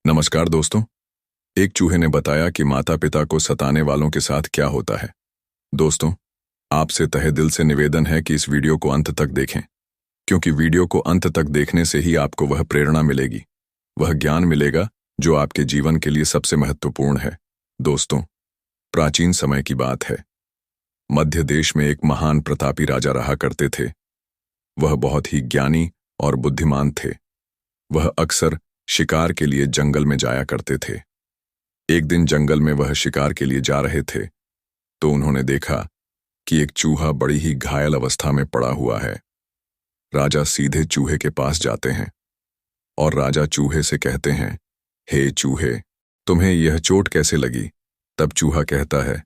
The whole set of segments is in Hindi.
नमस्कार दोस्तों। एक चूहे ने बताया कि माता पिता को सताने वालों के साथ क्या होता है। दोस्तों, आपसे तहे दिल से निवेदन है कि इस वीडियो को अंत तक देखें, क्योंकि वीडियो को अंत तक देखने से ही आपको वह प्रेरणा मिलेगी, वह ज्ञान मिलेगा जो आपके जीवन के लिए सबसे महत्वपूर्ण है। दोस्तों, प्राचीन समय की बात है। मध्य देश में एक महान प्रतापी राजा रहा करते थे। वह बहुत ही ज्ञानी और बुद्धिमान थे। वह अक्सर शिकार के लिए जंगल में जाया करते थे। एक दिन जंगल में वह शिकार के लिए जा रहे थे तो उन्होंने देखा कि एक चूहा बड़ी ही घायल अवस्था में पड़ा हुआ है। राजा सीधे चूहे के पास जाते हैं और राजा चूहे से कहते हैं, हे चूहे, तुम्हें यह चोट कैसे लगी? तब चूहा कहता है,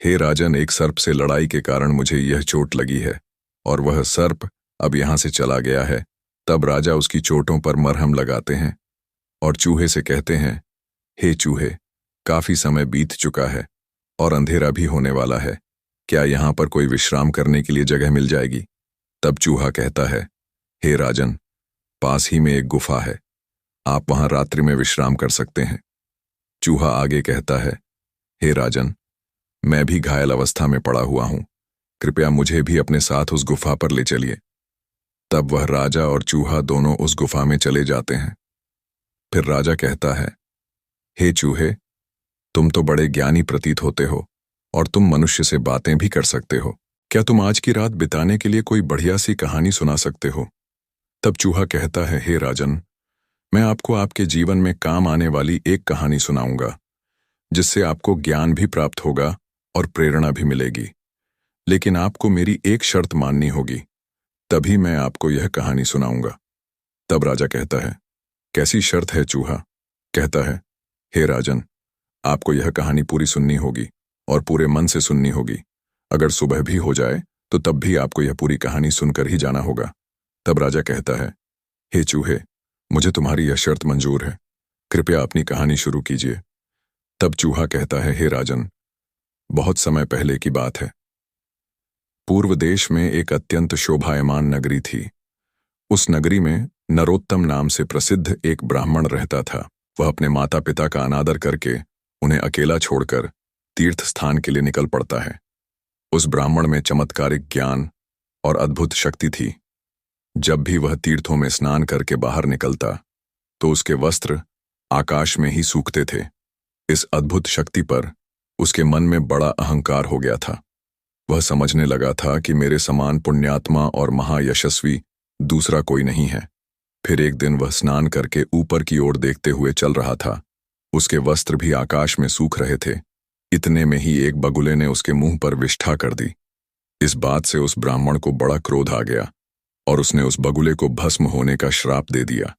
हे राजन, एक सर्प से लड़ाई के कारण मुझे यह चोट लगी है और वह सर्प अब यहां से चला गया है। तब राजा उसकी चोटों पर मरहम लगाते हैं और चूहे से कहते हैं, हे चूहे, काफी समय बीत चुका है और अंधेरा भी होने वाला है। क्या यहां पर कोई विश्राम करने के लिए जगह मिल जाएगी? तब चूहा कहता है, हे राजन, पास ही में एक गुफा है, आप वहां रात्रि में विश्राम कर सकते हैं। चूहा आगे कहता है, हे राजन, मैं भी घायल अवस्था में पड़ा हुआ हूं, कृपया मुझे भी अपने साथ उस गुफा पर ले चलिए। तब वह राजा और चूहा दोनों उस गुफा में चले जाते हैं। फिर राजा कहता है, हे चूहे, तुम तो बड़े ज्ञानी प्रतीत होते हो और तुम मनुष्य से बातें भी कर सकते हो। क्या तुम आज की रात बिताने के लिए कोई बढ़िया सी कहानी सुना सकते हो? तब चूहा कहता है, हे राजन, मैं आपको आपके जीवन में काम आने वाली एक कहानी सुनाऊंगा, जिससे आपको ज्ञान भी प्राप्त होगा और प्रेरणा भी मिलेगी। लेकिन आपको मेरी एक शर्त माननी होगी, तभी मैं आपको यह कहानी सुनाऊंगा। तब राजा कहता है, कैसी शर्त है चूहा? कहता है, हे राजन, आपको यह कहानी पूरी सुननी होगी और पूरे मन से सुननी होगी। अगर सुबह भी हो जाए तो तब भी आपको यह पूरी कहानी सुनकर ही जाना होगा। तब राजा कहता है, हे चूहे, मुझे तुम्हारी यह शर्त मंजूर है, कृपया अपनी कहानी शुरू कीजिए। तब चूहा कहता है, हे राजन, बहुत समय पहले की बात है। पूर्व देश में एक अत्यंत शोभायमान नगरी थी। उस नगरी में नरोत्तम नाम से प्रसिद्ध एक ब्राह्मण रहता था। वह अपने माता पिता का अनादर करके उन्हें अकेला छोड़कर तीर्थ स्थान के लिए निकल पड़ता है। उस ब्राह्मण में चमत्कारिक ज्ञान और अद्भुत शक्ति थी। जब भी वह तीर्थों में स्नान करके बाहर निकलता तो उसके वस्त्र आकाश में ही सूखते थे। इस अद्भुत शक्ति पर उसके मन में बड़ा अहंकार हो गया था। वह समझने लगा था कि मेरे समान पुण्यात्मा और महायशस्वी दूसरा कोई नहीं है। फिर एक दिन वह स्नान करके ऊपर की ओर देखते हुए चल रहा था। उसके वस्त्र भी आकाश में सूख रहे थे। इतने में ही एक बगुले ने उसके मुंह पर विष्ठा कर दी। इस बात से उस ब्राह्मण को बड़ा क्रोध आ गया और उसने उस बगुले को भस्म होने का श्राप दे दिया।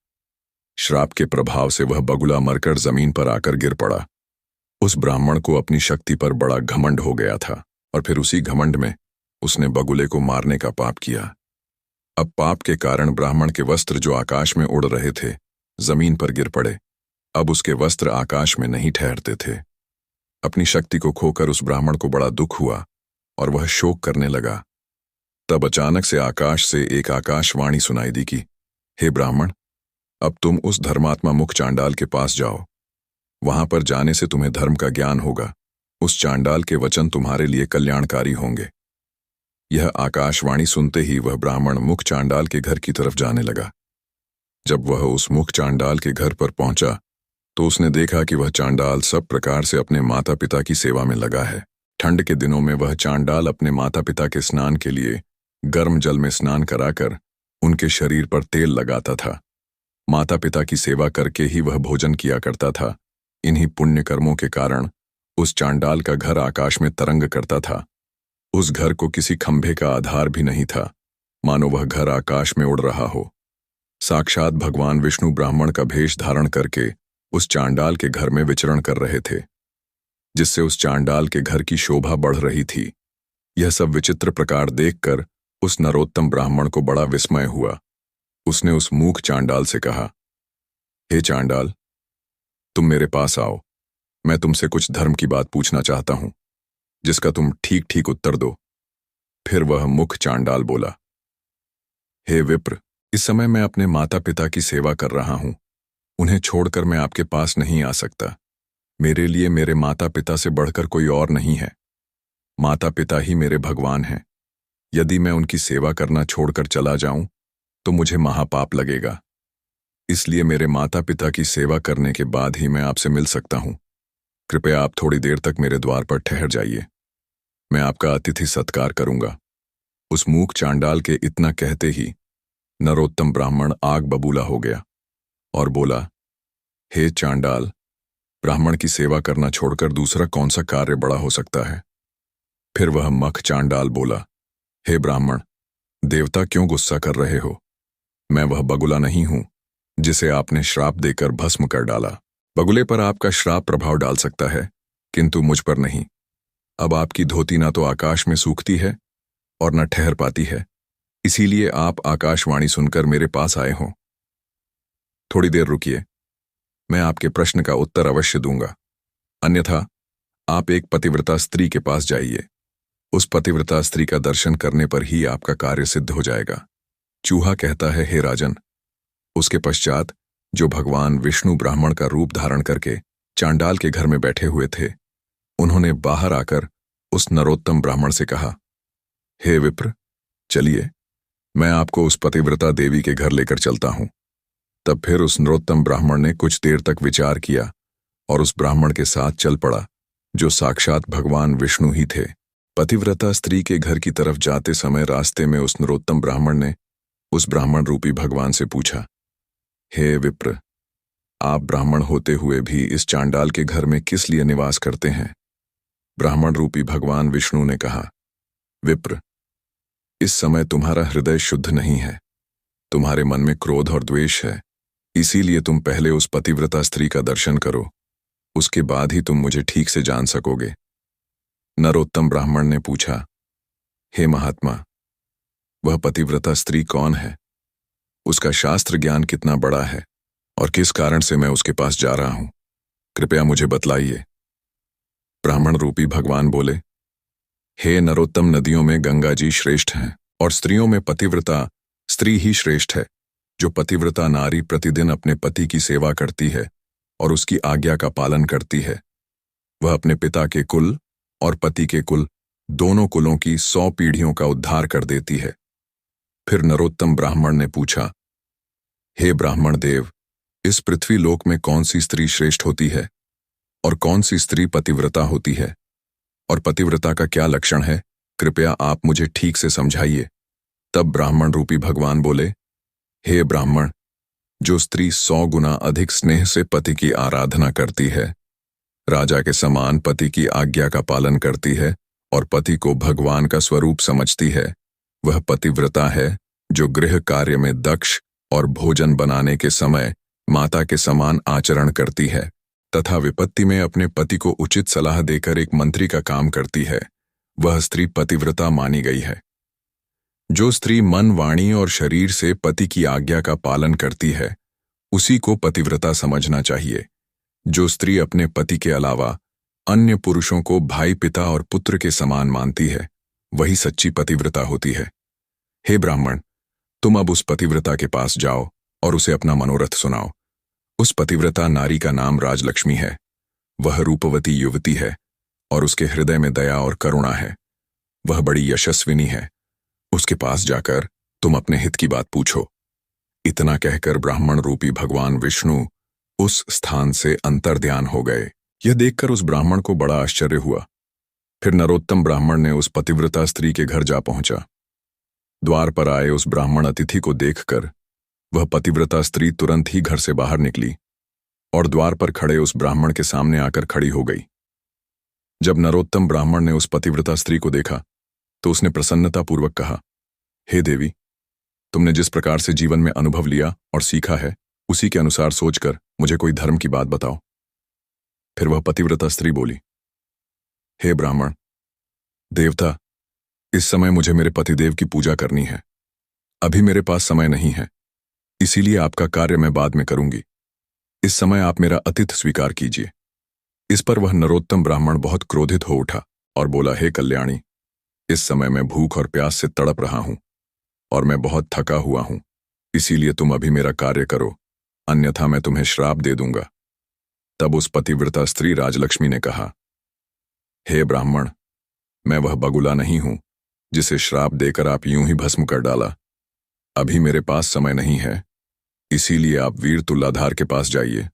श्राप के प्रभाव से वह बगुला मरकर जमीन पर आकर गिर पड़ा। उस ब्राह्मण को अपनी शक्ति पर बड़ा घमंड हो गया था और फिर उसी घमंड में उसने बगुले को मारने का पाप किया। अब पाप के कारण ब्राह्मण के वस्त्र जो आकाश में उड़ रहे थे, जमीन पर गिर पड़े। अब उसके वस्त्र आकाश में नहीं ठहरते थे। अपनी शक्ति को खोकर उस ब्राह्मण को बड़ा दुख हुआ और वह शोक करने लगा। तब अचानक से आकाश से एक आकाशवाणी सुनाई दी कि, हे ब्राह्मण, अब तुम उस धर्मात्मा मुख चांडाल के पास जाओ। वहां पर जाने से तुम्हें धर्म का ज्ञान होगा। उस चांडाल के वचन तुम्हारे लिए कल्याणकारी होंगे। यह आकाशवाणी सुनते ही वह ब्राह्मण मुख चांडाल के घर की तरफ जाने लगा। जब वह उस मुख चांडाल के घर पर पहुंचा तो उसने देखा कि वह चांडाल सब प्रकार से अपने माता पिता की सेवा में लगा है। ठंड के दिनों में वह चांडाल अपने माता पिता के स्नान के लिए गर्म जल में स्नान कराकर उनके शरीर पर तेल लगाता था। माता पिता की सेवा करके ही वह भोजन किया करता था। इन्हीं पुण्य कर्मों के कारण उस चांडाल का घर आकाश में तरंग करता था। उस घर को किसी खंभे का आधार भी नहीं था, मानो वह घर आकाश में उड़ रहा हो। साक्षात भगवान विष्णु ब्राह्मण का भेष धारण करके उस चांडाल के घर में विचरण कर रहे थे, जिससे उस चांडाल के घर की शोभा बढ़ रही थी। यह सब विचित्र प्रकार देखकर उस नरोत्तम ब्राह्मण को बड़ा विस्मय हुआ। उसने उस मूक चांडाल से कहा, हे चांडाल, तुम मेरे पास आओ। मैं तुमसे कुछ धर्म की बात पूछना चाहता हूं, जिसका तुम ठीक ठीक उत्तर दो। फिर वह मुख चांडाल बोला, हे विप्र, इस समय मैं अपने माता पिता की सेवा कर रहा हूं। उन्हें छोड़कर मैं आपके पास नहीं आ सकता। मेरे लिए मेरे माता पिता से बढ़कर कोई और नहीं है। माता पिता ही मेरे भगवान हैं। यदि मैं उनकी सेवा करना छोड़कर चला जाऊं तो मुझे महापाप लगेगा। इसलिए मेरे माता पिता की सेवा करने के बाद ही मैं आपसे मिल सकता हूं। कृपया आप थोड़ी देर तक मेरे द्वार पर ठहर जाइए। मैं आपका अतिथि सत्कार करूंगा। उस मूक चांडाल के इतना कहते ही नरोत्तम ब्राह्मण आग बबूला हो गया और बोला, हे चांडाल, ब्राह्मण की सेवा करना छोड़कर दूसरा कौन सा कार्य बड़ा हो सकता है। फिर वह मख चांडाल बोला, हे ब्राह्मण, देवता क्यों गुस्सा कर रहे हो। मैं वह बगुला नहीं हूं जिसे आपने श्राप देकर भस्म कर डाला। बगुले पर आपका श्राप प्रभाव डाल सकता है, किंतु मुझ पर नहीं। अब आपकी धोती ना तो आकाश में सूखती है और न ठहर पाती है, इसीलिए आप आकाशवाणी सुनकर मेरे पास आए हों। थोड़ी देर रुकिए, मैं आपके प्रश्न का उत्तर अवश्य दूंगा, अन्यथा आप एक पतिव्रता स्त्री के पास जाइए। उस पतिव्रता स्त्री का दर्शन करने पर ही आपका कार्य सिद्ध हो जाएगा। चूहा कहता है, हे राजन, उसके पश्चात जो भगवान विष्णु ब्राह्मण का रूप धारण करके चांडाल के घर में बैठे हुए थे, उन्होंने बाहर आकर उस नरोत्तम ब्राह्मण से कहा, हे विप्र, चलिए मैं आपको उस पतिव्रता देवी के घर लेकर चलता हूं। तब फिर उस नरोत्तम ब्राह्मण ने कुछ देर तक विचार किया और उस ब्राह्मण के साथ चल पड़ा जो साक्षात भगवान विष्णु ही थे। पतिव्रता स्त्री के घर की तरफ जाते समय रास्ते में उस नरोत्तम ब्राह्मण ने उस ब्राह्मण रूपी भगवान से पूछा, हे विप्र, आप ब्राह्मण होते हुए भी इस चांडाल के घर में किस लिए निवास करते हैं। ब्राह्मण रूपी भगवान विष्णु ने कहा, विप्र, इस समय तुम्हारा हृदय शुद्ध नहीं है, तुम्हारे मन में क्रोध और द्वेष है, इसीलिए तुम पहले उस पतिव्रता स्त्री का दर्शन करो, उसके बाद ही तुम मुझे ठीक से जान सकोगे। नरोत्तम ब्राह्मण ने पूछा, हे महात्मा, वह पतिव्रता स्त्री कौन है, उसका शास्त्र ज्ञान कितना बड़ा है और किस कारण से मैं उसके पास जा रहा हूं, कृपया मुझे बतलाइए। ब्राह्मण रूपी भगवान बोले, हे नरोत्तम, नदियों में गंगा जी श्रेष्ठ हैं और स्त्रियों में पतिव्रता स्त्री ही श्रेष्ठ है। जो पतिव्रता नारी प्रतिदिन अपने पति की सेवा करती है और उसकी आज्ञा का पालन करती है, वह अपने पिता के कुल और पति के कुल दोनों कुलों की 100 पीढ़ियों का उद्धार कर देती है। फिर नरोत्तम ब्राह्मण ने पूछा, हे ब्राह्मण देव, इस पृथ्वी लोक में कौन सी स्त्री श्रेष्ठ होती है और कौन सी स्त्री पतिव्रता होती है, और पतिव्रता का क्या लक्षण है, कृपया आप मुझे ठीक से समझाइए। तब ब्राह्मण रूपी भगवान बोले, हे ब्राह्मण, जो स्त्री 100 गुना अधिक स्नेह से पति की आराधना करती है, राजा के समान पति की आज्ञा का पालन करती है और पति को भगवान का स्वरूप समझती है, वह पतिव्रता है। जो गृह कार्य में दक्ष और भोजन बनाने के समय माता के समान आचरण करती है तथा विपत्ति में अपने पति को उचित सलाह देकर एक मंत्री का काम करती है, वह स्त्री पतिव्रता मानी गई है। जो स्त्री मन, वाणी और शरीर से पति की आज्ञा का पालन करती है, उसी को पतिव्रता समझना चाहिए। जो स्त्री अपने पति के अलावा अन्य पुरुषों को भाई, पिता और पुत्र के समान मानती है, वही सच्ची पतिव्रता होती है। हे ब्राह्मण, तुम अब उस पतिव्रता के पास जाओ और उसे अपना मनोरथ सुनाओ। उस पतिव्रता नारी का नाम राजलक्ष्मी है। वह रूपवती युवती है और उसके हृदय में दया और करुणा है। वह बड़ी यशस्विनी है। उसके पास जाकर तुम अपने हित की बात पूछो। इतना कहकर ब्राह्मण रूपी भगवान विष्णु उस स्थान से अंतर्ध्यान हो गए। यह देखकर उस ब्राह्मण को बड़ा आश्चर्य हुआ। फिर नरोत्तम ब्राह्मण ने उस पतिव्रता स्त्री के घर जा पहुंचा। द्वार पर आए उस ब्राह्मण अतिथि को देखकर वह पतिव्रता स्त्री तुरंत ही घर से बाहर निकली और द्वार पर खड़े उस ब्राह्मण के सामने आकर खड़ी हो गई। जब नरोत्तम ब्राह्मण ने उस पतिव्रता स्त्री को देखा तो उसने प्रसन्नतापूर्वक कहा, हे देवी, तुमने जिस प्रकार से जीवन में अनुभव लिया और सीखा है, उसी के अनुसार सोचकर मुझे कोई धर्म की बात बताओ। फिर वह पतिव्रता स्त्री बोली, हे ब्राह्मण देवता, इस समय मुझे मेरे पतिदेव की पूजा करनी है। अभी मेरे पास समय नहीं है, इसीलिए आपका कार्य मैं बाद में करूंगी। इस समय आप मेरा अतिथि स्वीकार कीजिए। इस पर वह नरोत्तम ब्राह्मण बहुत क्रोधित हो उठा और बोला, हे कल्याणी, इस समय मैं भूख और प्यास से तड़प रहा हूं और मैं बहुत थका हुआ हूं, इसीलिए तुम अभी मेरा कार्य करो अन्यथा मैं तुम्हें श्राप दे दूंगा। तब उस पतिव्रता स्त्री राजलक्ष्मी ने कहा, हे ब्राह्मण, मैं वह बगुला नहीं हूं जिसे श्राप देकर आप यूं ही भस्म कर डाला। अभी मेरे पास समय नहीं है, इसीलिए आप वीर तुलाधार के पास जाइए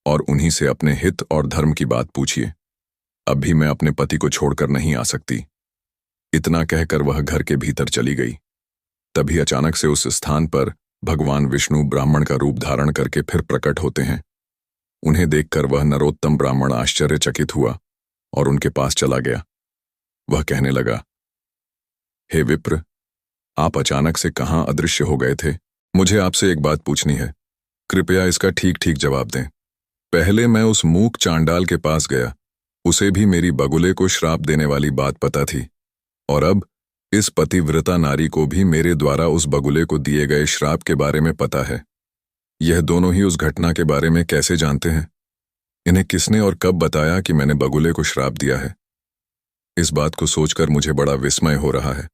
और उन्हीं से अपने हित और धर्म की बात पूछिए। अब भी मैं अपने पति को छोड़कर नहीं आ सकती। इतना कहकर वह घर के भीतर चली गई। तभी अचानक से उस स्थान पर भगवान विष्णु ब्राह्मण का रूप धारण करके फिर प्रकट होते हैं। उन्हें देखकर वह नरोत्तम ब्राह्मण आश्चर्यचकित हुआ और उनके पास चला गया। वह कहने लगा, हे विप्र, आप अचानक से कहाँ अदृश्य हो गए थे? मुझे आपसे एक बात पूछनी है, कृपया इसका ठीक ठीक जवाब दें। पहले मैं उस मूक चांडाल के पास गया, उसे भी मेरी बगुले को श्राप देने वाली बात पता थी, और अब इस पतिव्रता नारी को भी मेरे द्वारा उस बगुले को दिए गए श्राप के बारे में पता है। यह दोनों ही उस घटना के बारे में कैसे जानते हैं? इन्हें किसने और कब बताया कि मैंने बगुले को श्राप दिया है? इस बात को सोचकर मुझे बड़ा विस्मय हो रहा है।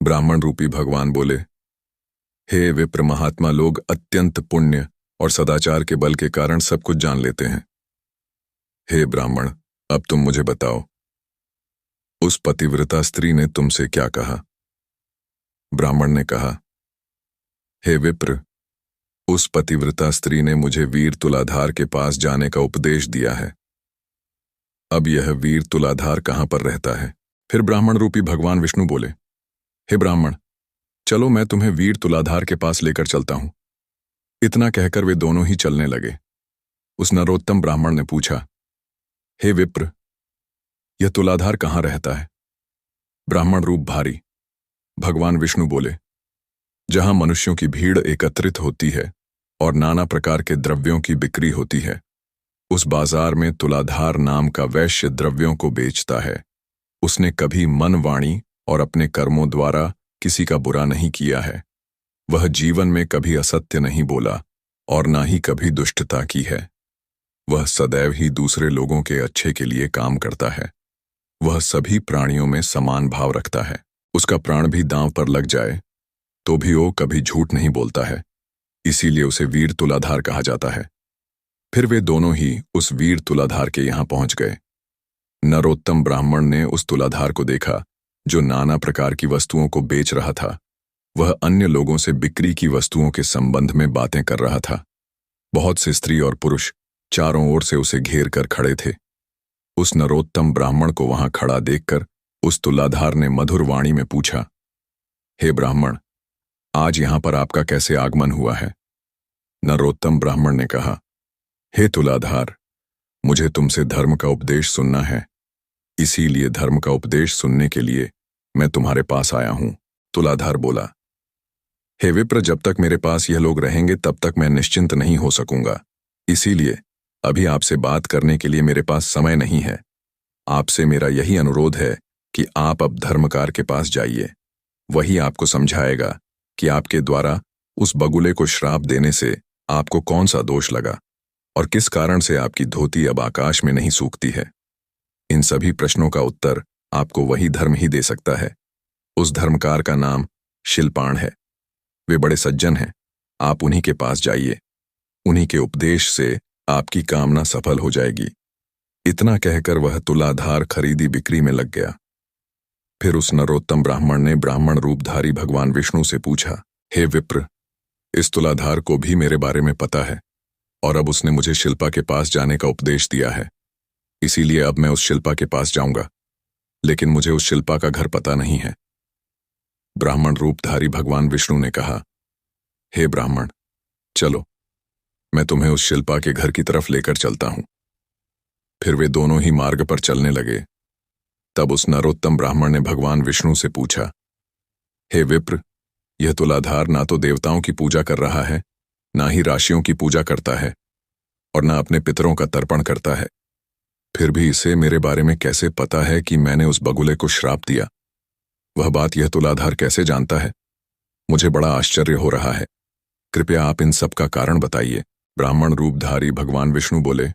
ब्राह्मण रूपी भगवान बोले, हे विप्र महात्मा, लोग अत्यंत पुण्य और सदाचार के बल के कारण सब कुछ जान लेते हैं। हे ब्राह्मण, अब तुम मुझे बताओ, उस पतिव्रता स्त्री ने तुमसे क्या कहा? ब्राह्मण ने कहा, हे विप्र, उस पतिव्रता स्त्री ने मुझे वीर तुलाधार के पास जाने का उपदेश दिया है। अब यह वीर तुलाधार कहाँ पर रहता है? फिर ब्राह्मण रूपी भगवान विष्णु बोले, हे ब्राह्मण, चलो मैं तुम्हें वीर तुलाधार के पास लेकर चलता हूं। इतना कहकर वे दोनों ही चलने लगे। उस नरोत्तम ब्राह्मण ने पूछा, हे विप्र, यह तुलाधार कहाँ रहता है? ब्राह्मण रूप भारी भगवान विष्णु बोले, जहां मनुष्यों की भीड़ एकत्रित होती है और नाना प्रकार के द्रव्यों की बिक्री होती है, उस बाजार में तुलाधार नाम का वैश्य द्रव्यों को बेचता है। उसने कभी मन, वाणी और अपने कर्मों द्वारा किसी का बुरा नहीं किया है। वह जीवन में कभी असत्य नहीं बोला और ना ही कभी दुष्टता की है। वह सदैव ही दूसरे लोगों के अच्छे के लिए काम करता है। वह सभी प्राणियों में समान भाव रखता है। उसका प्राण भी दांव पर लग जाए तो भी वो कभी झूठ नहीं बोलता है, इसीलिए उसे वीर तुलाधार कहा जाता है। फिर वे दोनों ही उस वीर तुलाधार के यहां पहुंच गए। नरोत्तम ब्राह्मण ने उस तुलाधार को देखा जो नाना प्रकार की वस्तुओं को बेच रहा था। वह अन्य लोगों से बिक्री की वस्तुओं के संबंध में बातें कर रहा था। बहुत से स्त्री और पुरुष चारों ओर से उसे घेर कर खड़े थे। उस नरोत्तम ब्राह्मण को वहां खड़ा देखकर उस तुलाधार ने मधुर वाणी में पूछा, हे ब्राह्मण, आज यहां पर आपका कैसे आगमन हुआ है? नरोत्तम ब्राह्मण ने कहा, हे तुलाधार, मुझे तुमसे धर्म का उपदेश सुनना है, इसीलिए धर्म का उपदेश सुनने के लिए मैं तुम्हारे पास आया हूं। तुलाधार बोला, हे विप्र, जब तक मेरे पास यह लोग रहेंगे तब तक मैं निश्चिंत नहीं हो सकूंगा, इसीलिए अभी आपसे बात करने के लिए मेरे पास समय नहीं है। आपसे मेरा यही अनुरोध है कि आप अब धर्मकार के पास जाइए। वही आपको समझाएगा कि आपके द्वारा उस बगुले को श्राप देने से आपको कौन सा दोष लगा और किस कारण से आपकी धोती अब आकाश में नहीं सूखती है। इन सभी प्रश्नों का उत्तर आपको वही धर्म ही दे सकता है। उस धर्मकार का नाम शिल्पाण है। वे बड़े सज्जन हैं। आप उन्हीं के पास जाइए। उन्हीं के उपदेश से आपकी कामना सफल हो जाएगी। इतना कहकर वह तुलाधार खरीदी बिक्री में लग गया। फिर उस नरोत्तम ब्राह्मण ने ब्राह्मण रूपधारी भगवान विष्णु से पूछा, हे विप्र, इस तुलाधार को भी मेरे बारे में पता है और अब उसने मुझे शिल्पा के पास जाने का उपदेश दिया है, इसीलिए अब मैं उस शिल्पा के पास जाऊंगा, लेकिन मुझे उस शिल्पा का घर पता नहीं है। ब्राह्मण रूपधारी भगवान विष्णु ने कहा, हे ब्राह्मण, चलो मैं तुम्हें उस शिल्पा के घर की तरफ लेकर चलता हूं। फिर वे दोनों ही मार्ग पर चलने लगे। तब उस नरोत्तम ब्राह्मण ने भगवान विष्णु से पूछा, हे विप्र, यह तुलाधार ना तो देवताओं की पूजा कर रहा है, ना ही राशियों की पूजा करता है और ना अपने पितरों का तर्पण करता है। फिर भी इसे मेरे बारे में कैसे पता है कि मैंने उस बगुले को श्राप दिया? वह बात यह तुलाधार कैसे जानता है? मुझे बड़ा आश्चर्य हो रहा है। कृपया आप इन सब का कारण बताइए। ब्राह्मण रूपधारी भगवान विष्णु बोले,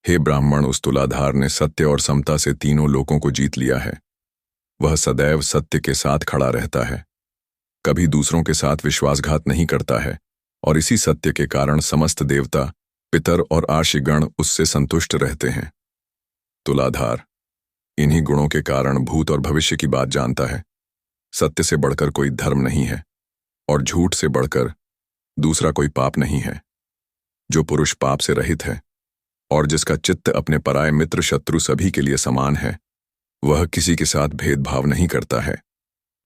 हे ब्राह्मण, उस तुलाधार ने सत्य और समता से तीनों लोकों को जीत लिया है। वह सदैव सत्य के साथ खड़ा रहता है, कभी दूसरों के साथ विश्वासघात नहीं करता है और इसी सत्य के कारण समस्त देवता, पितर और आर्षिगण उससे संतुष्ट रहते हैं। तुलाधार इन्हीं गुणों के कारण भूत और भविष्य की बात जानता है। सत्य से बढ़कर कोई धर्म नहीं है और झूठ से बढ़कर दूसरा कोई पाप नहीं है। जो पुरुष पाप से रहित है और जिसका चित्त अपने पराये मित्र शत्रु सभी के लिए समान है, वह किसी के साथ भेदभाव नहीं करता है।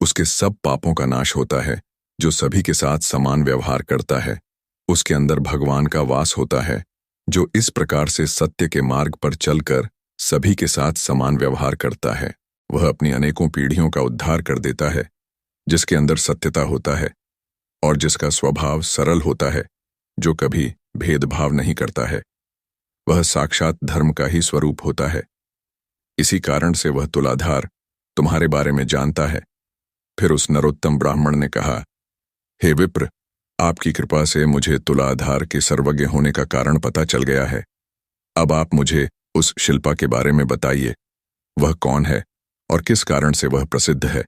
उसके सब पापों का नाश होता है। जो सभी के साथ समान व्यवहार करता है, उसके अंदर भगवान का वास होता है। जो इस प्रकार से सत्य के मार्ग पर चलकर सभी के साथ समान व्यवहार करता है, वह अपनी अनेकों पीढ़ियों का उद्धार कर देता है। जिसके अंदर सत्यता होता है और जिसका स्वभाव सरल होता है, जो कभी भेदभाव नहीं करता है, वह साक्षात धर्म का ही स्वरूप होता है। इसी कारण से वह तुलाधार तुम्हारे बारे में जानता है। फिर उस नरोत्तम ब्राह्मण ने कहा, हे विप्र, आपकी कृपा से मुझे तुलाधार के सर्वज्ञ होने का कारण पता चल गया है। अब आप मुझे उस शिल्पा के बारे में बताइए। वह कौन है और किस कारण से वह प्रसिद्ध है?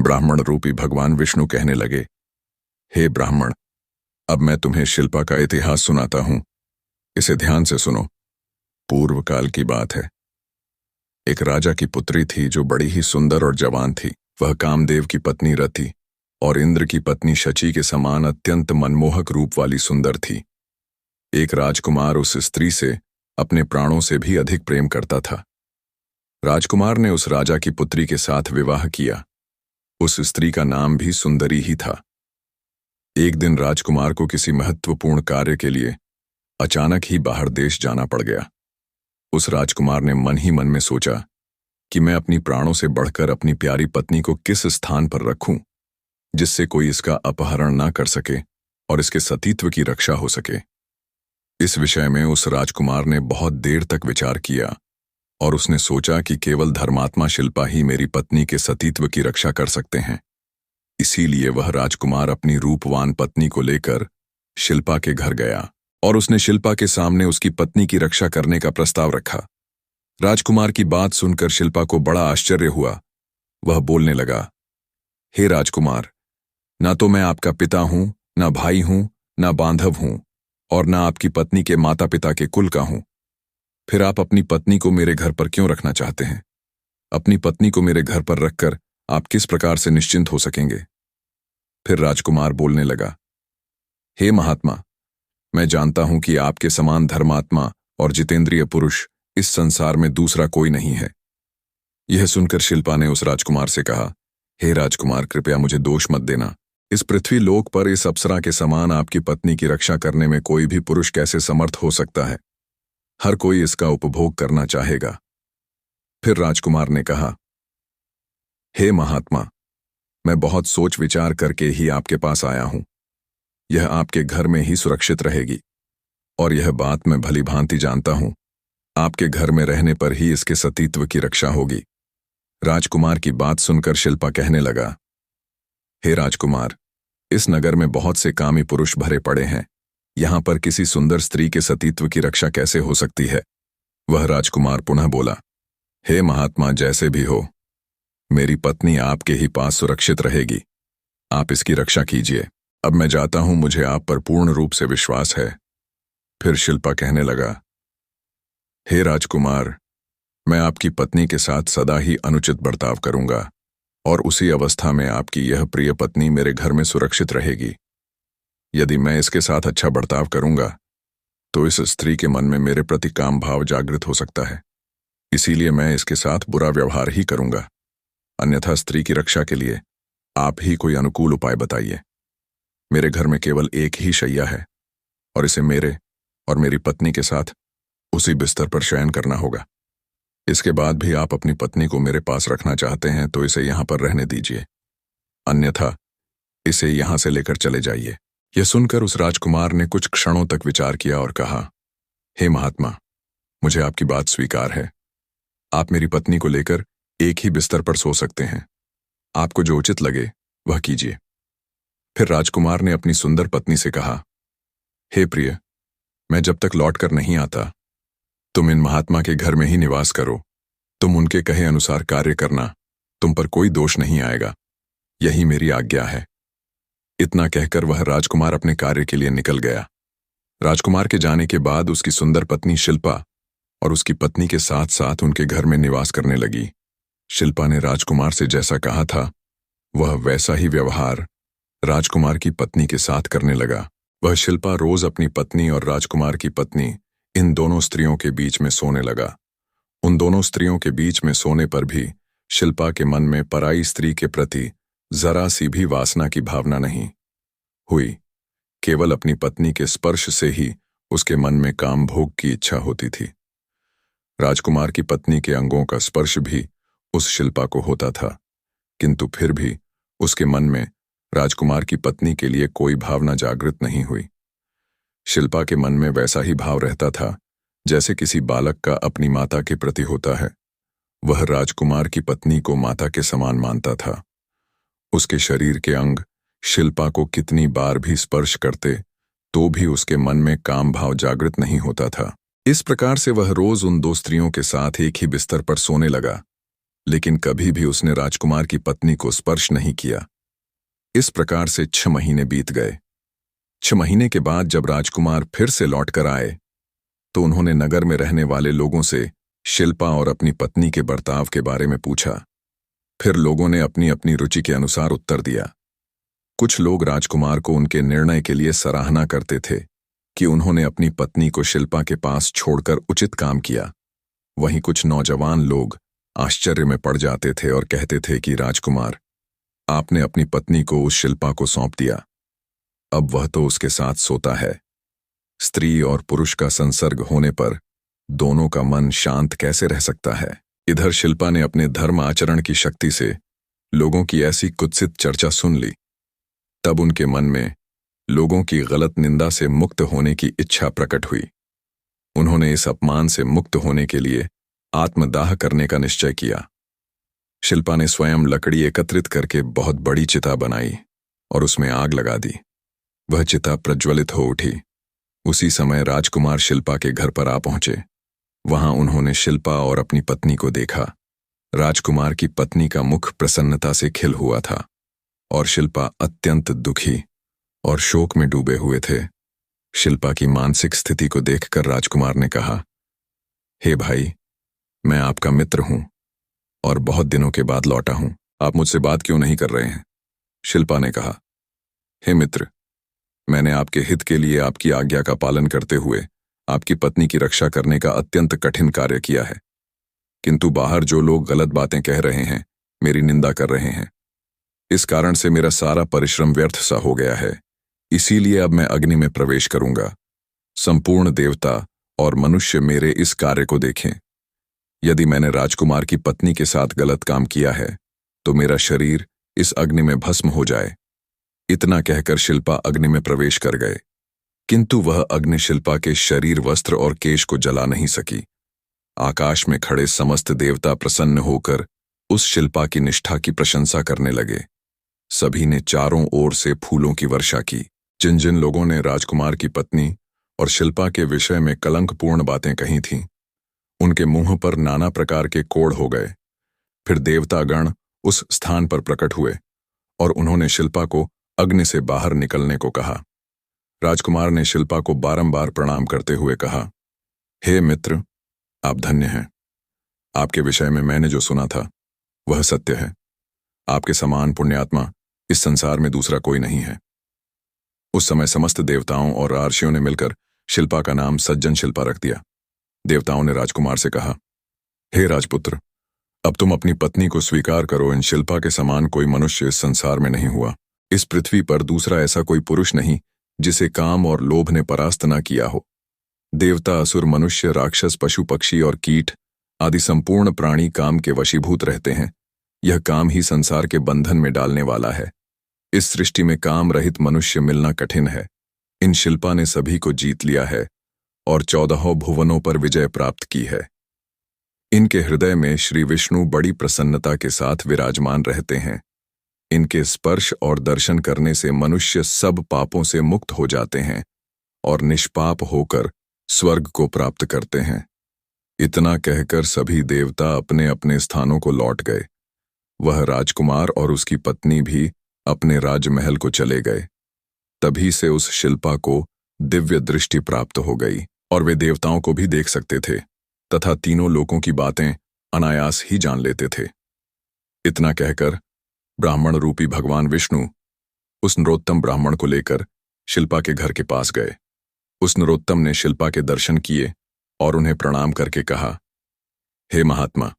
ब्राह्मण रूपी भगवान विष्णु कहने लगे, हे ब्राह्मण, अब मैं तुम्हें शिल्पा का इतिहास सुनाता हूं। इसे ध्यान से सुनो। पूर्व काल की बात है। एक राजा की पुत्री थी जो बड़ी ही सुंदर और जवान थी। वह कामदेव की पत्नी रति और इंद्र की पत्नी शची के समान अत्यंत मनमोहक रूप वाली सुंदर थी। एक राजकुमार उस स्त्री से अपने प्राणों से भी अधिक प्रेम करता था। राजकुमार ने उस राजा की पुत्री के साथ विवाह किया। उस स्त्री का नाम भी सुंदरी ही था। एक दिन राजकुमार को किसी महत्वपूर्ण कार्य के लिए अचानक ही बाहर देश जाना पड़ गया। उस राजकुमार ने मन ही मन में सोचा कि मैं अपनी प्राणों से बढ़कर अपनी प्यारी पत्नी को किस स्थान पर रखूं, जिससे कोई इसका अपहरण ना कर सके और इसके सतीत्व की रक्षा हो सके। इस विषय में उस राजकुमार ने बहुत देर तक विचार किया और उसने सोचा कि केवल धर्मात्मा शिल्पा ही मेरी पत्नी के सतीत्व की रक्षा कर सकते हैं। इसीलिए वह राजकुमार अपनी रूपवान पत्नी को लेकर शिल्पा के घर गया और उसने शिल्पा के सामने उसकी पत्नी की रक्षा करने का प्रस्ताव रखा। राजकुमार की बात सुनकर शिल्पा को बड़ा आश्चर्य हुआ। वह बोलने लगा, हे राजकुमार, ना तो मैं आपका पिता हूं, ना भाई हूं, ना बांधव हूं और ना आपकी पत्नी के माता पिता के कुल का हूं। फिर आप अपनी पत्नी को मेरे घर पर क्यों रखना चाहते हैं? अपनी पत्नी को मेरे घर पर रखकर आप किस प्रकार से निश्चिंत हो सकेंगे? फिर राजकुमार बोलने लगा, हे महात्मा, मैं जानता हूं कि आपके समान धर्मात्मा और जितेंद्रिय पुरुष इस संसार में दूसरा कोई नहीं है। यह सुनकर शिल्पा ने उस राजकुमार से कहा, हे राजकुमार, कृपया मुझे दोष मत देना। इस पृथ्वी लोक पर इस अप्सरा के समान आपकी पत्नी की रक्षा करने में कोई भी पुरुष कैसे समर्थ हो सकता है? हर कोई इसका उपभोग करना चाहेगा। फिर राजकुमार ने कहा, हे महात्मा, मैं बहुत सोच विचार करके ही आपके पास आया हूं। यह आपके घर में ही सुरक्षित रहेगी और यह बात मैं भली भांति जानता हूं। आपके घर में रहने पर ही इसके सतीत्व की रक्षा होगी। राजकुमार की बात सुनकर शिल्पा कहने लगा, हे राजकुमार, इस नगर में बहुत से कामी पुरुष भरे पड़े हैं। यहां पर किसी सुंदर स्त्री के सतीत्व की रक्षा कैसे हो सकती है? वह राजकुमार पुनः बोला, हे महात्मा, जैसे भी हो, मेरी पत्नी आपके ही पास सुरक्षित रहेगी। आप इसकी रक्षा कीजिए। अब मैं जाता हूं, मुझे आप पर पूर्ण रूप से विश्वास है। फिर शिल्पा कहने लगा, हे राजकुमार, मैं आपकी पत्नी के साथ सदा ही अनुचित बर्ताव करूंगा और उसी अवस्था में आपकी यह प्रिय पत्नी मेरे घर में सुरक्षित रहेगी। यदि मैं इसके साथ अच्छा बर्ताव करूंगा तो इस स्त्री के मन में मेरे प्रति काम भाव जागृत हो सकता है। इसीलिए मैं इसके साथ बुरा व्यवहार ही करूंगा। अन्यथा स्त्री की रक्षा के लिए आप ही कोई अनुकूल उपाय बताइए। मेरे घर में केवल एक ही शैया है और इसे मेरे और मेरी पत्नी के साथ उसी बिस्तर पर शयन करना होगा। इसके बाद भी आप अपनी पत्नी को मेरे पास रखना चाहते हैं तो इसे यहां पर रहने दीजिए, अन्यथा इसे यहां से लेकर चले जाइए। यह सुनकर उस राजकुमार ने कुछ क्षणों तक विचार किया और कहा, हे महात्मा, मुझे आपकी बात स्वीकार है। आप मेरी पत्नी को लेकर एक ही बिस्तर पर सो सकते हैं। आपको जो उचित लगे वह कीजिए। फिर राजकुमार ने अपनी सुंदर पत्नी से कहा, हे प्रिय, मैं जब तक लौट कर नहीं आता, तुम इन महात्मा के घर में ही निवास करो। तुम उनके कहे अनुसार कार्य करना, तुम पर कोई दोष नहीं आएगा। यही मेरी आज्ञा है। इतना कहकर वह राजकुमार अपने कार्य के लिए निकल गया। राजकुमार के जाने के बाद उसकी सुंदर पत्नी शिल्पा और उसकी पत्नी के साथ साथ उनके घर में निवास करने लगी। शिल्पा ने राजकुमार से जैसा कहा था वह वैसा ही व्यवहार राजकुमार की पत्नी के साथ करने लगा। वह शिल्पा रोज अपनी पत्नी और राजकुमार की पत्नी इन दोनों स्त्रियों के बीच में सोने लगा। उन दोनों स्त्रियों के बीच में सोने पर भी शिल्पा के मन में पराई स्त्री के प्रति जरा सी भी वासना की भावना नहीं हुई। केवल अपनी पत्नी के स्पर्श से ही उसके मन में काम भोग की इच्छा होती थी। राजकुमार की पत्नी के अंगों का स्पर्श भी उस शिल्पा को होता था, किंतु फिर भी उसके मन में राजकुमार की पत्नी के लिए कोई भावना जागृत नहीं हुई। शिल्पा के मन में वैसा ही भाव रहता था जैसे किसी बालक का अपनी माता के प्रति होता है। वह राजकुमार की पत्नी को माता के समान मानता था। उसके शरीर के अंग शिल्पा को कितनी बार भी स्पर्श करते तो भी उसके मन में काम भाव जागृत नहीं होता था। इस प्रकार से वह रोज उन दो स्त्रियों के साथ एक ही बिस्तर पर सोने लगा, लेकिन कभी भी उसने राजकुमार की पत्नी को स्पर्श नहीं किया। इस प्रकार से 6 महीने बीत गए। 6 महीने के बाद जब राजकुमार फिर से लौट कर आए तो उन्होंने नगर में रहने वाले लोगों से शिल्पा और अपनी पत्नी के बर्ताव के बारे में पूछा। फिर लोगों ने अपनी अपनी रुचि के अनुसार उत्तर दिया। कुछ लोग राजकुमार को उनके निर्णय के लिए सराहना करते थे कि उन्होंने अपनी पत्नी को शिल्पा के पास छोड़कर उचित काम किया। वहीं कुछ नौजवान लोग आश्चर्य में पड़ जाते थे और कहते थे कि राजकुमार, आपने अपनी पत्नी को उस शिल्पा को सौंप दिया, अब वह तो उसके साथ सोता है। स्त्री और पुरुष का संसर्ग होने पर दोनों का मन शांत कैसे रह सकता है। इधर शिल्पा ने अपने धर्म आचरण की शक्ति से लोगों की ऐसी कुत्सित चर्चा सुन ली। तब उनके मन में लोगों की गलत निंदा से मुक्त होने की इच्छा प्रकट हुई। उन्होंने इस अपमान से मुक्त होने के लिए आत्मदाह करने का निश्चय किया। शिल्पा ने स्वयं लकड़ी एकत्रित करके बहुत बड़ी चिता बनाई और उसमें आग लगा दी। वह चिता प्रज्वलित हो उठी। उसी समय राजकुमार शिल्पा के घर पर आ पहुंचे। वहां उन्होंने शिल्पा और अपनी पत्नी को देखा। राजकुमार की पत्नी का मुख प्रसन्नता से खिल हुआ था और शिल्पा अत्यंत दुखी और शोक में डूबे हुए थे। शिल्पा की मानसिक स्थिति को देखकर राजकुमार ने कहा, हे भाई, मैं आपका मित्र हूं और बहुत दिनों के बाद लौटा हूं। आप मुझसे बात क्यों नहीं कर रहे हैं? शिल्पा ने कहा, हे मित्र, मैंने आपके हित के लिए आपकी आज्ञा का पालन करते हुए आपकी पत्नी की रक्षा करने का अत्यंत कठिन कार्य किया है, किंतु बाहर जो लोग गलत बातें कह रहे हैं, मेरी निंदा कर रहे हैं। इस कारण से मेरा सारा परिश्रम व्यर्थ सा हो गया है। इसीलिए अब मैं अग्नि में प्रवेश करूंगा। संपूर्ण देवता और मनुष्य मेरे इस कार्य को देखें। यदि मैंने राजकुमार की पत्नी के साथ गलत काम किया है तो मेरा शरीर इस अग्नि में भस्म हो जाए। इतना कहकर शिल्पा अग्नि में प्रवेश कर गए, किंतु वह अग्नि शिल्पा के शरीर, वस्त्र और केश को जला नहीं सकी। आकाश में खड़े समस्त देवता प्रसन्न होकर उस शिल्पा की निष्ठा की प्रशंसा करने लगे। सभी ने चारों ओर से फूलों की वर्षा की। जिन जिन लोगों ने राजकुमार की पत्नी और शिल्पा के विषय में कलंकपूर्ण बातें कही थीं, उनके मुंह पर नाना प्रकार के कोढ़ हो गए। फिर देवतागण उस स्थान पर प्रकट हुए और उन्होंने शिल्पा को अग्नि से बाहर निकलने को कहा। राजकुमार ने शिल्पा को बारंबार प्रणाम करते हुए कहा, हे मित्र, आप धन्य हैं। आपके विषय में मैंने जो सुना था वह सत्य है। आपके समान पुण्यात्मा इस संसार में दूसरा कोई नहीं है। उस समय समस्त देवताओं और रार्षियों ने मिलकर शिल्पा का नाम सज्जन शिल्पा रख दिया। देवताओं ने राजकुमार से कहा, हे राजपुत्र, अब तुम अपनी पत्नी को स्वीकार करो। इन शिल्पा के समान कोई मनुष्य इस संसार में नहीं हुआ। इस पृथ्वी पर दूसरा ऐसा कोई पुरुष नहीं जिसे काम और लोभ ने परास्त न किया हो। देवता, असुर, मनुष्य, राक्षस, पशु, पक्षी और कीट आदि संपूर्ण प्राणी काम के वशीभूत रहते हैं। यह काम ही संसार के बंधन में डालने वाला है। इस सृष्टि में काम रहित मनुष्य मिलना कठिन है। इन शिल्पा ने सभी को जीत लिया है और 14 भुवनों पर विजय प्राप्त की है। इनके हृदय में श्री विष्णु बड़ी प्रसन्नता के साथ विराजमान रहते हैं। इनके स्पर्श और दर्शन करने से मनुष्य सब पापों से मुक्त हो जाते हैं और निष्पाप होकर स्वर्ग को प्राप्त करते हैं। इतना कहकर सभी देवता अपने अपने स्थानों को लौट गए। वह राजकुमार और उसकी पत्नी भी अपने राजमहल को चले गए। तभी से उस शिल्पा को दिव्य दृष्टि प्राप्त हो गई और वे देवताओं को भी देख सकते थे तथा तीनों लोकों की बातें अनायास ही जान लेते थे। इतना कहकर ब्राह्मण रूपी भगवान विष्णु उस नरोत्तम ब्राह्मण को लेकर शिल्पा के घर के पास गए। उस नरोत्तम ने शिल्पा के दर्शन किए और उन्हें प्रणाम करके कहा, हे महात्मा,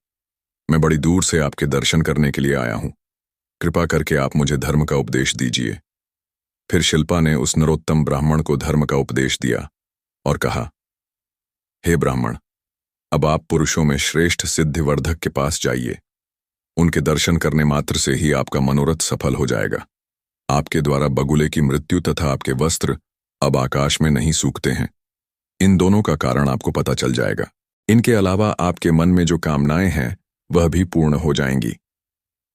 मैं बड़ी दूर से आपके दर्शन करने के लिए आया हूं। कृपा करके आप मुझे धर्म का उपदेश दीजिए। फिर शिल्पा ने उस नरोत्तम ब्राह्मण को धर्म का उपदेश दिया और कहा, हे ब्राह्मण, अब आप पुरुषों में श्रेष्ठ सिद्धिवर्धक के पास जाइए। उनके दर्शन करने मात्र से ही आपका मनोरथ सफल हो जाएगा। आपके द्वारा बगुले की मृत्यु तथा आपके वस्त्र अब आकाश में नहीं सूखते हैं। इन दोनों का कारण आपको पता चल जाएगा। इनके अलावा आपके मन में जो कामनाएं हैं वह भी पूर्ण हो जाएंगी।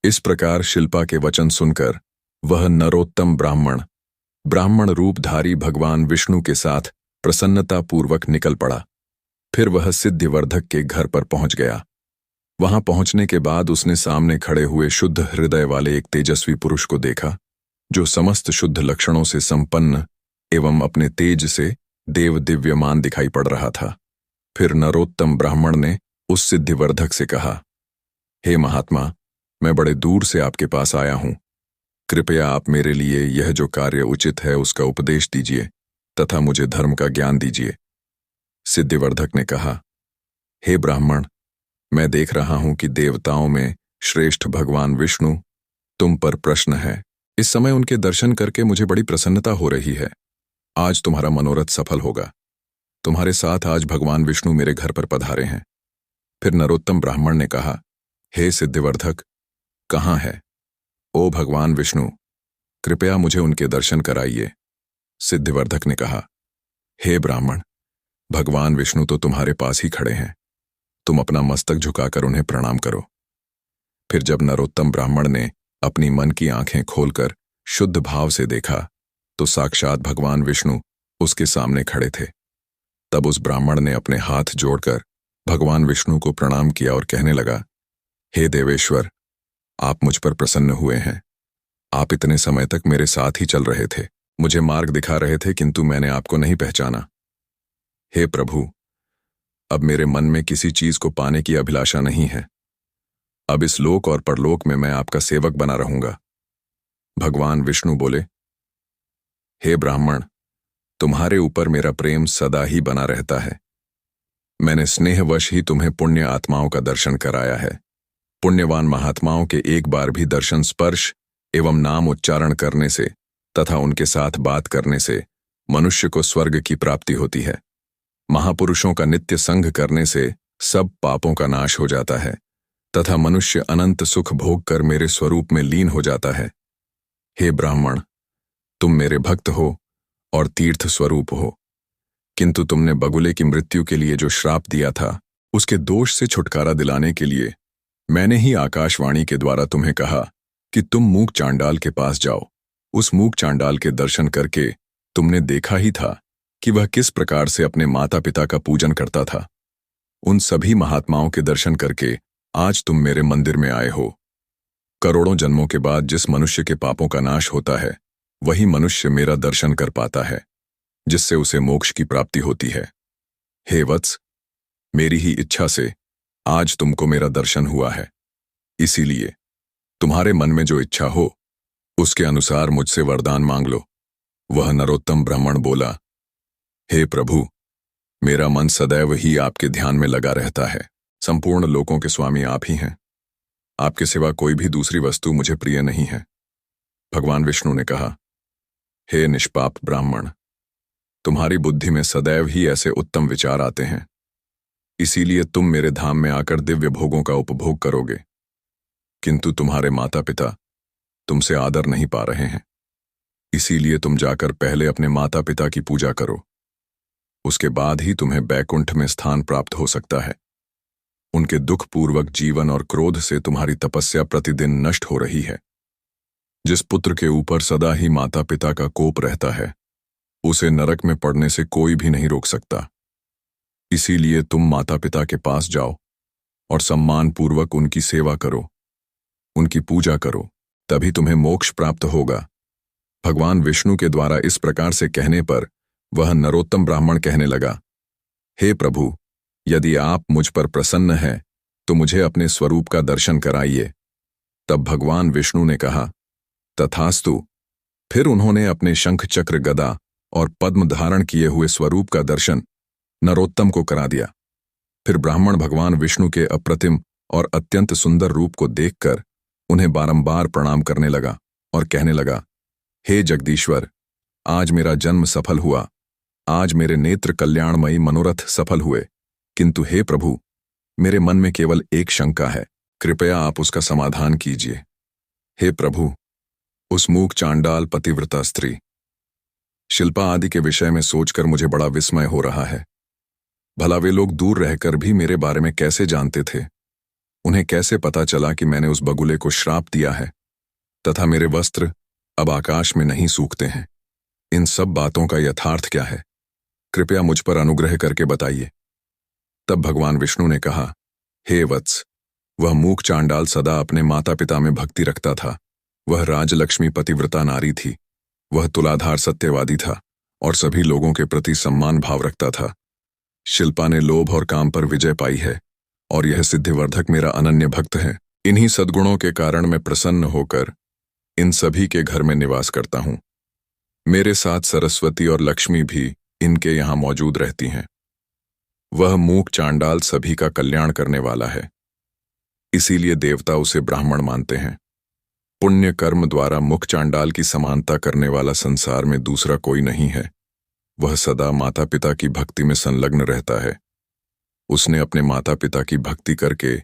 इस प्रकार शिल्पा के वचन सुनकर वह नरोत्तम ब्राह्मण रूपधारी भगवान विष्णु के साथ प्रसन्नतापूर्वक निकल पड़ा। फिर वह सिद्धिवर्धक के घर पर पहुंच गया। वहां पहुंचने के बाद उसने सामने खड़े हुए शुद्ध हृदय वाले एक तेजस्वी पुरुष को देखा, जो समस्त शुद्ध लक्षणों से संपन्न एवं अपने तेज से देव दिव्यमान दिखाई पड़ रहा था। फिर नरोत्तम ब्राह्मण ने उस सिद्धिवर्धक से कहा, हे महात्मा, मैं बड़े दूर से आपके पास आया हूं। कृपया आप मेरे लिए यह जो कार्य उचित है उसका उपदेश दीजिए तथा मुझे धर्म का ज्ञान दीजिए। सिद्धिवर्धक ने कहा, हे ब्राह्मण, मैं देख रहा हूं कि देवताओं में श्रेष्ठ भगवान विष्णु तुम पर प्रश्न है। इस समय उनके दर्शन करके मुझे बड़ी प्रसन्नता हो रही है। आज तुम्हारा मनोरथ सफल होगा। तुम्हारे साथ आज भगवान विष्णु मेरे घर पर पधारे हैं। फिर नरोत्तम ब्राह्मण ने कहा, हे सिद्धिवर्धक, कहाँ है? ओ भगवान विष्णु, कृपया मुझे उनके दर्शन कराइए। सिद्धिवर्धक ने कहा, हे ब्राह्मण, भगवान विष्णु तो तुम्हारे पास ही खड़े हैं। तुम अपना मस्तक झुकाकर उन्हें प्रणाम करो। फिर जब नरोत्तम ब्राह्मण ने अपनी मन की आंखें खोलकर शुद्ध भाव से देखा तो साक्षात भगवान विष्णु उसके सामने खड़े थे। तब उस ब्राह्मण ने अपने हाथ जोड़कर भगवान विष्णु को प्रणाम किया और कहने लगा, हे देवेश्वर, आप मुझ पर प्रसन्न हुए हैं। आप इतने समय तक मेरे साथ ही चल रहे थे, मुझे मार्ग दिखा रहे थे, किंतु मैंने आपको नहीं पहचाना। हे प्रभु, अब मेरे मन में किसी चीज को पाने की अभिलाषा नहीं है। अब इस लोक और परलोक में मैं आपका सेवक बना रहूंगा। भगवान विष्णु बोले, हे ब्राह्मण, तुम्हारे ऊपर मेरा प्रेम सदा ही बना रहता है। मैंने स्नेहवश ही तुम्हें पुण्य आत्माओं का दर्शन कराया है। पुण्यवान महात्माओं के एक बार भी दर्शन स्पर्श एवं नाम उच्चारण करने से तथा उनके साथ बात करने से मनुष्य को स्वर्ग की प्राप्ति होती है। महापुरुषों का नित्य संग करने से सब पापों का नाश हो जाता है तथा मनुष्य अनंत सुख भोग कर मेरे स्वरूप में लीन हो जाता है। हे ब्राह्मण, तुम मेरे भक्त हो और तीर्थ स्वरूप हो, किंतु तुमने बगुले की मृत्यु के लिए जो श्राप दिया था उसके दोष से छुटकारा दिलाने के लिए मैंने ही आकाशवाणी के द्वारा तुम्हें कहा कि तुम मूक चांडाल के पास जाओ। उस मूक चांडाल के दर्शन करके तुमने देखा ही था कि वह किस प्रकार से अपने माता पिता का पूजन करता था। उन सभी महात्माओं के दर्शन करके आज तुम मेरे मंदिर में आए हो। करोड़ों जन्मों के बाद जिस मनुष्य के पापों का नाश होता है वही मनुष्य मेरा दर्शन कर पाता है, जिससे उसे मोक्ष की प्राप्ति होती है। हे वत्स, मेरी ही इच्छा से आज तुमको मेरा दर्शन हुआ है। इसीलिए तुम्हारे मन में जो इच्छा हो उसके अनुसार मुझसे वरदान मांग लो। वह नरोत्तम ब्राह्मण बोला, हे प्रभु, मेरा मन सदैव ही आपके ध्यान में लगा रहता है। संपूर्ण लोकों के स्वामी आप ही हैं। आपके सिवा कोई भी दूसरी वस्तु मुझे प्रिय नहीं है। भगवान विष्णु ने कहा, हे निष्पाप ब्राह्मण, तुम्हारी बुद्धि में सदैव ही ऐसे उत्तम विचार आते हैं, इसीलिए तुम मेरे धाम में आकर दिव्य भोगों का उपभोग करोगे, किंतु तुम्हारे माता पिता तुमसे आदर नहीं पा रहे हैं। इसीलिए तुम जाकर पहले अपने माता पिता की पूजा करो, उसके बाद ही तुम्हें बैकुंठ में स्थान प्राप्त हो सकता है। उनके दुखपूर्वक जीवन और क्रोध से तुम्हारी तपस्या प्रतिदिन नष्ट हो रही है। जिस पुत्र के ऊपर सदा ही माता पिता का कोप रहता है उसे नरक में पड़ने से कोई भी नहीं रोक सकता। इसीलिए तुम माता पिता के पास जाओ और सम्मानपूर्वक उनकी सेवा करो, उनकी पूजा करो तभी तुम्हें मोक्ष प्राप्त होगा। भगवान विष्णु के द्वारा इस प्रकार से कहने पर वह नरोत्तम ब्राह्मण कहने लगा, हे प्रभु, यदि आप मुझ पर प्रसन्न हैं तो मुझे अपने स्वरूप का दर्शन कराइए। तब भगवान विष्णु ने कहा, तथास्तु। फिर उन्होंने अपने शंख चक्र गदा और पद्म धारण किए हुए स्वरूप का दर्शन नरोत्तम को करा दिया। फिर ब्राह्मण भगवान विष्णु के अप्रतिम और अत्यंत सुंदर रूप को देखकर उन्हें बारंबार प्रणाम करने लगा और कहने लगा, हे जगदीश्वर, आज मेरा जन्म सफल हुआ, आज मेरे नेत्र कल्याणमयी मनोरथ सफल हुए, किंतु हे प्रभु, मेरे मन में केवल एक शंका है, कृपया आप उसका समाधान कीजिए। हे प्रभु, उस मूक चांडाल पतिव्रता स्त्री शिल्पा आदि के विषय में सोचकर मुझे बड़ा विस्मय हो रहा है। भला वे लोग दूर रहकर भी मेरे बारे में कैसे जानते थे? उन्हें कैसे पता चला कि मैंने उस बगुले को श्राप दिया है तथा मेरे वस्त्र अब आकाश में नहीं सूखते हैं? इन सब बातों का यथार्थ क्या है? कृपया मुझ पर अनुग्रह करके बताइए। तब भगवान विष्णु ने कहा, हे वत्स, वह मूक चांडाल सदा अपने माता पिता में भक्ति रखता था। वह राजलक्ष्मी पतिव्रता नारी थी। वह तुलाधार सत्यवादी था और सभी लोगों के प्रति सम्मान भाव रखता था। शिल्पा ने लोभ और काम पर विजय पाई है और यह सिद्धिवर्धक मेरा अनन्य भक्त है। इन्हीं सद्गुणों के कारण मैं प्रसन्न होकर इन सभी के घर में निवास करता हूं। मेरे साथ सरस्वती और लक्ष्मी भी इनके यहां मौजूद रहती हैं। वह मूक चांडाल सभी का कल्याण करने वाला है, इसीलिए देवता उसे ब्राह्मण मानते हैं। पुण्य कर्म द्वारा मुख चांडाल की समानता करने वाला संसार में दूसरा कोई नहीं है। वह सदा माता पिता की भक्ति में संलग्न रहता है। उसने अपने माता पिता की भक्ति करके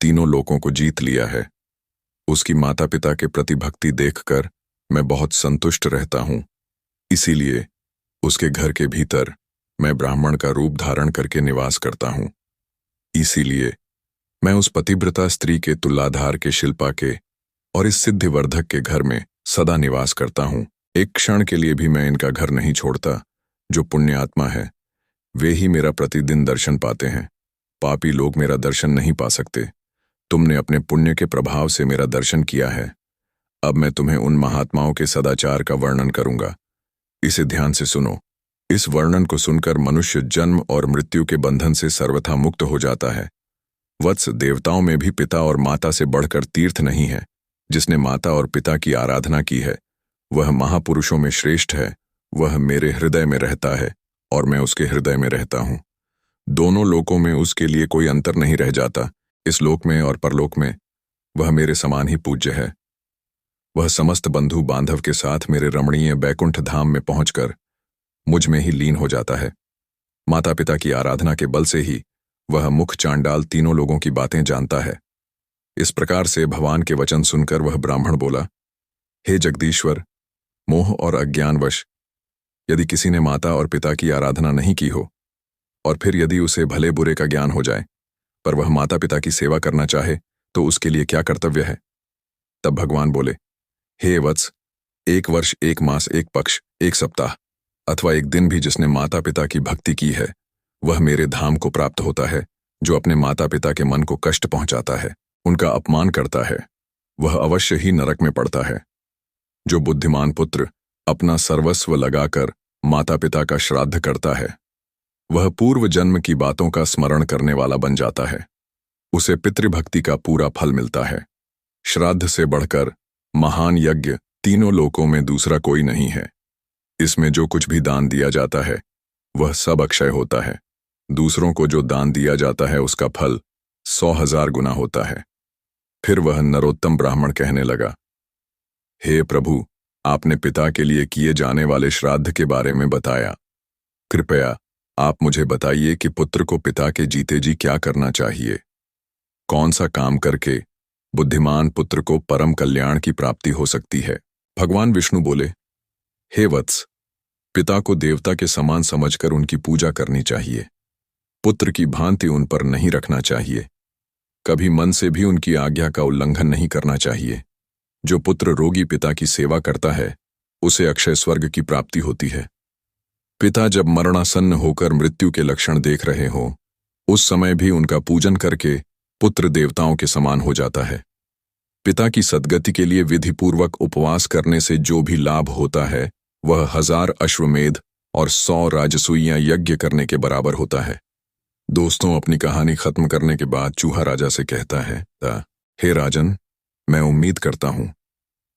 तीनों लोकों को जीत लिया है। उसकी माता पिता के प्रति भक्ति देखकर मैं बहुत संतुष्ट रहता हूं। इसीलिए उसके घर के भीतर मैं ब्राह्मण का रूप धारण करके निवास करता हूं। इसीलिए मैं उस पतिव्रता स्त्री के तुलाधार के शिल्पा के और इस सिद्धिवर्धक के घर में सदा निवास करता हूं। एक क्षण के लिए भी मैं इनका घर नहीं छोड़ता। जो पुण्यात्मा है वे ही मेरा प्रतिदिन दर्शन पाते हैं। पापी लोग मेरा दर्शन नहीं पा सकते। तुमने अपने पुण्य के प्रभाव से मेरा दर्शन किया है। अब मैं तुम्हें उन महात्माओं के सदाचार का वर्णन करूंगा। इसे ध्यान से सुनो। इस वर्णन को सुनकर मनुष्य जन्म और मृत्यु के बंधन से सर्वथा मुक्त हो जाता है। वत्स, देवताओं में भी पिता और माता से बढ़कर तीर्थ नहीं है। जिसने माता और पिता की आराधना की है वह महापुरुषों में श्रेष्ठ है। वह मेरे हृदय में रहता है और मैं उसके हृदय में रहता हूं। दोनों लोकों में उसके लिए कोई अंतर नहीं रह जाता। इस लोक में और परलोक में वह मेरे समान ही पूज्य है। वह समस्त बंधु बांधव के साथ मेरे रमणीय बैकुंठ धाम में पहुंचकर मुझ में ही लीन हो जाता है। माता पिता की आराधना के बल से ही वह मुख चांडाल तीनों लोगों की बातें जानता है। इस प्रकार से भगवान के वचन सुनकर वह ब्राह्मण बोला, हे जगदीश्वर, मोह और अज्ञानवश यदि किसी ने माता और पिता की आराधना नहीं की हो और फिर यदि उसे भले बुरे का ज्ञान हो जाए पर वह माता पिता की सेवा करना चाहे तो उसके लिए क्या कर्तव्य है? तब भगवान बोले, हे वत्स, 1 वर्ष, 1 मास, 1 पक्ष, 1 सप्ताह अथवा 1 दिन भी जिसने माता पिता की भक्ति की है वह मेरे धाम को प्राप्त होता है। जो अपने माता पिता के मन को कष्ट पहुंचाता है, उनका अपमान करता है, वह अवश्य ही नरक में पड़ता है। जो बुद्धिमान पुत्र अपना सर्वस्व लगाकर माता पिता का श्राद्ध करता है वह पूर्व जन्म की बातों का स्मरण करने वाला बन जाता है। उसे पितृभक्ति का पूरा फल मिलता है। श्राद्ध से बढ़कर महान यज्ञ तीनों लोकों में दूसरा कोई नहीं है। इसमें जो कुछ भी दान दिया जाता है वह सब अक्षय होता है। दूसरों को जो दान दिया जाता है उसका फल 100,000 गुना होता है। फिर वह नरोत्तम ब्राह्मण कहने लगा, हे प्रभु, आपने पिता के लिए किए जाने वाले श्राद्ध के बारे में बताया। कृपया आप मुझे बताइए कि पुत्र को पिता के जीते जी क्या करना चाहिए। कौन सा काम करके बुद्धिमान पुत्र को परम कल्याण की प्राप्ति हो सकती है? भगवान विष्णु बोले, हे वत्स, पिता को देवता के समान समझकर उनकी पूजा करनी चाहिए। पुत्र की भांति उन पर नहीं रखना चाहिए। कभी मन से भी उनकी आज्ञा का उल्लंघन नहीं करना चाहिए। जो पुत्र रोगी पिता की सेवा करता है उसे अक्षय स्वर्ग की प्राप्ति होती है। पिता जब मरणासन्न होकर मृत्यु के लक्षण देख रहे हो उस समय भी उनका पूजन करके पुत्र देवताओं के समान हो जाता है। पिता की सद्गति के लिए विधिपूर्वक उपवास करने से जो भी लाभ होता है वह 1000 अश्वमेध और 100 राजसूइयां यज्ञ करने के बराबर होता है। दोस्तों, अपनी कहानी खत्म करने के बाद चूहा राजा से कहता है, हे राजन, मैं उम्मीद करता हूं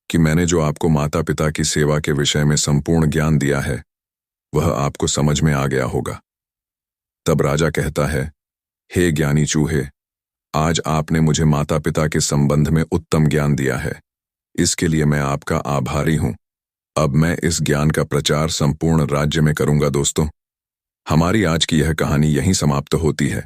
कि मैंने जो आपको माता पिता की सेवा के विषय में संपूर्ण ज्ञान दिया है वह आपको समझ में आ गया होगा। तब राजा कहता है, हे ज्ञानी चूहे, आज आपने मुझे माता पिता के संबंध में उत्तम ज्ञान दिया है, इसके लिए मैं आपका आभारी हूं। अब मैं इस ज्ञान का प्रचार संपूर्ण राज्य में करूंगा। दोस्तों, हमारी आज की यह कहानी यहीं समाप्त होती है।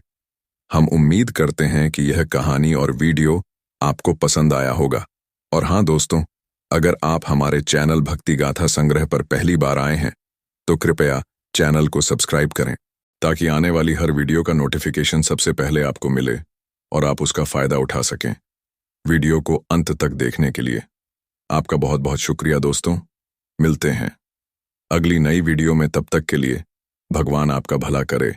हम उम्मीद करते हैं कि यह कहानी और वीडियो आपको पसंद आया होगा। और हाँ दोस्तों, अगर आप हमारे चैनल भक्ति गाथा संग्रह पर पहली बार आए हैं तो कृपया चैनल को सब्सक्राइब करें ताकि आने वाली हर वीडियो का नोटिफिकेशन सबसे पहले आपको मिले और आप उसका फायदा उठा सकें। वीडियो को अंत तक देखने के लिए आपका बहुत बहुत शुक्रिया। दोस्तों, मिलते हैं अगली नई वीडियो में। तब तक के लिए भगवान आपका भला करे।